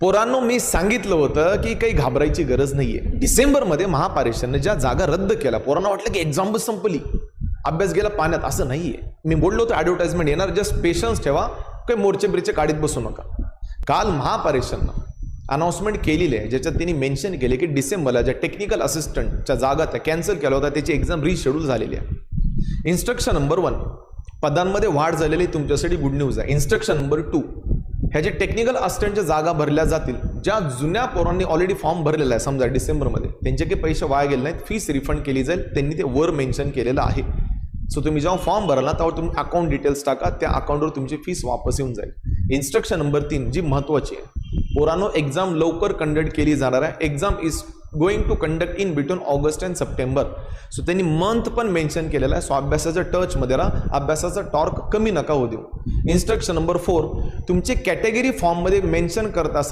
पोरांनो, मी सांगितलं होतं की काही घाबरायची गरज नाहीये. डिसेंबरमध्ये महापारेषणने ज्या जागा रद्द केल्या, पोरांना वाटलं की एक्झाम संपली, अभ्यास गेला पाण्यात. असं नाहीये. मी बोललो होतो ऍडव्हर्टाइजमेंट येणार, जस्ट पेशन्स ठेवा, काही मोर्चे ब्रिचे काढीत बसू नका. काल महापारेषणनं अनाउन्समेंट केलेली आहे, ज्याच्यात त्यांनी मेन्शन केले की डिसेंबरला ज्या टेक्निकल असिस्टंटच्या जागा त्या कॅन्सल केल्या होत्या, त्याची एक्झाम रिशेड्यूल झालेली आहे. इन्स्ट्रक्शन नंबर 1, पदांमध्ये वाढ झालेली तुमच्यासाठी गुड न्यूज आहे. इन्स्ट्रक्शन नंबर 2, ह्या जे टेक्निकल असिस्टंटच्या जागा भरल्या जातील, ज्या जुन्या पोरांनी ऑलरेडी फॉर्म भरलेला आहे समजा डिसेंबरमध्ये, त्यांचे काही पैसे वाया गेले नाहीत, फीस रिफंड केली जाईल. त्यांनी ते वर मेन्शन केलेलं आहे. सो तुम्ही जेव्हा फॉर्म भराल ना, तेव्हा तुम्ही अकाउंट डिटेल्स टाका, त्या अकाउंटवर तुमची फीस वापस येऊन जाईल. इन्स्ट्रक्शन नंबर 3 जी महत्वाची आहे, पोरांनो, एक्झाम लवकर कंडक्ट केली जाणार आहे. Exam is going to conduct in between August and September. So त्यांनी मंथ पण मेन्शन केलेला आहे. सो अभ्यासाच्या टचमध्ये राहा, अभ्यासाचा टॉर्क कमी नका होऊ देऊ. इन्स्ट्रक्शन नंबर 4, तुमचे कॅटेगरी फॉर्ममध्ये मेन्शन करत असताना